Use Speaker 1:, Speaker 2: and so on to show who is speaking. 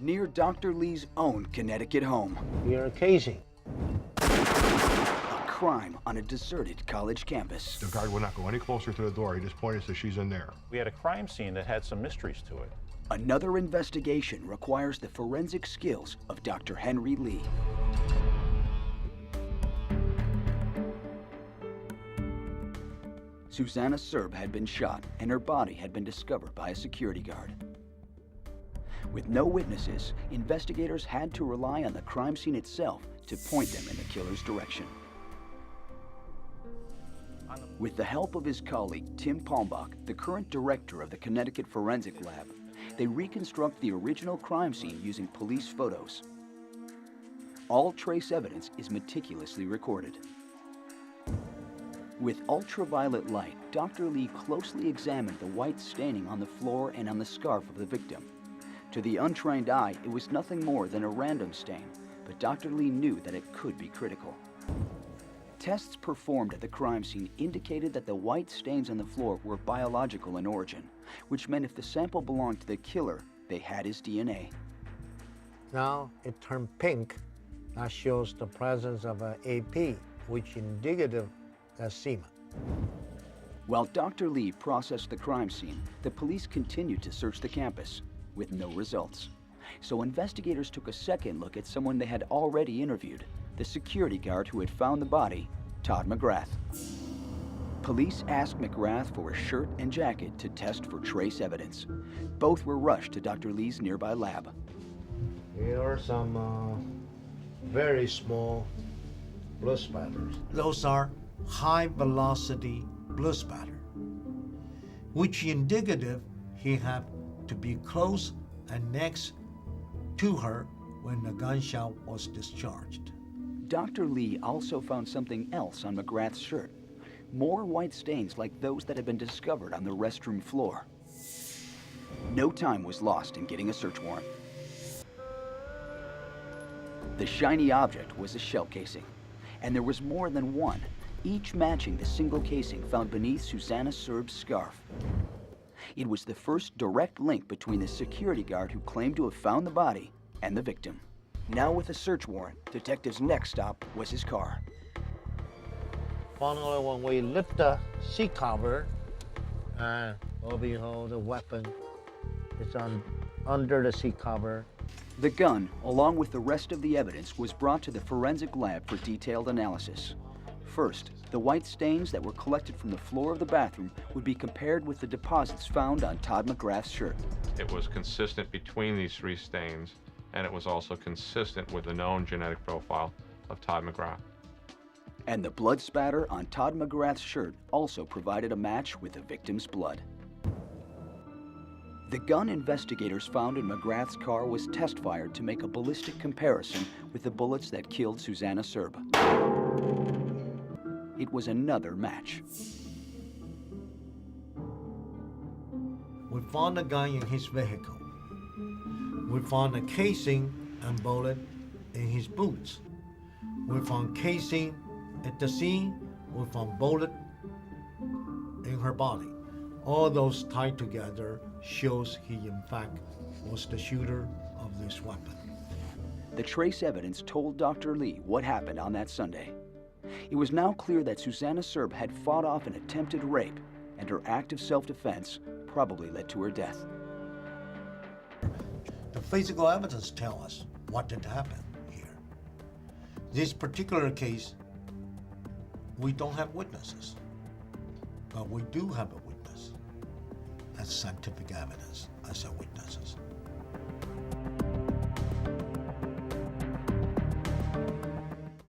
Speaker 1: near Dr. Lee's own Connecticut home.
Speaker 2: Here a casing.
Speaker 1: A crime on a deserted college campus.
Speaker 3: The guard would not go any closer to the door. He just pointed and said, she's in there.
Speaker 4: We had a crime scene that had some mysteries to it.
Speaker 1: Another investigation requires the forensic skills of Dr. Henry Lee. Susanna Serb had been shot and her body had been discovered by a security guard. With no witnesses, investigators had to rely on the crime scene itself to point them in the killer's direction. With the help of his colleague, Tim Palmbach, the current director of the Connecticut Forensic Lab, they reconstruct the original crime scene using police photos. All trace evidence is meticulously recorded. With ultraviolet light, Dr. Lee closely examined the white staining on the floor and on the scarf of the victim. To the untrained eye, it was nothing more than a random stain, but Dr. Lee knew that it could be critical. Tests performed at the crime scene indicated that the white stains on the floor were biological in origin, which meant if the sample belonged to the killer, they had his DNA.
Speaker 2: Now it turned pink. That shows the presence of an AP, which indicative as semen.
Speaker 1: While Dr. Lee processed the crime scene, the police continued to search the campus, with no results. So investigators took a second look at someone they had already interviewed, the security guard who had found the body, Todd McGrath. Police asked McGrath for a shirt and jacket to test for trace evidence. Both were rushed to Dr. Lee's nearby lab.
Speaker 2: Here are some very small blood spatters. Those are high-velocity blood spatter, which indicative he had to be close and next to her when the gunshot was discharged.
Speaker 1: Dr. Lee also found something else on McGrath's shirt. More white stains like those that had been discovered on the restroom floor. No time was lost in getting a search warrant. The shiny object was a shell casing, and there was more than one, each matching the single casing found beneath Susanna Serb's scarf. It was the first direct link between the security guard who claimed to have found the body and the victim. Now with a search warrant, detectives' next stop was his car.
Speaker 2: Finally, when we lift the seat cover, and lo and behold, the weapon is under the seat cover.
Speaker 1: The gun, along with the rest of the evidence, was brought to the forensic lab for detailed analysis. First, the white stains that were collected from the floor of the bathroom would be compared with the deposits found on Todd McGrath's shirt.
Speaker 5: It was consistent between these three stains, and it was also consistent with the known genetic profile of Todd McGrath.
Speaker 1: And the blood spatter on Todd McGrath's shirt also provided a match with the victim's blood. The gun investigators found in McGrath's car was test-fired to make a ballistic comparison with the bullets that killed Susanna Serb. It was another match.
Speaker 2: We found the gun in his vehicle. We found a casing and bullet in his boots. We found casing at the scene. We found bullet in her body. All those tied together shows he in fact was the shooter of this weapon.
Speaker 1: The trace evidence told Dr. Lee what happened on that Sunday. It was now clear that Susanna Serb had fought off an attempted rape, and her act of self-defense probably led to her death.
Speaker 2: The physical evidence tells us what did happen here. This particular case, we don't have witnesses, but we do have a witness as scientific evidence as our witnesses.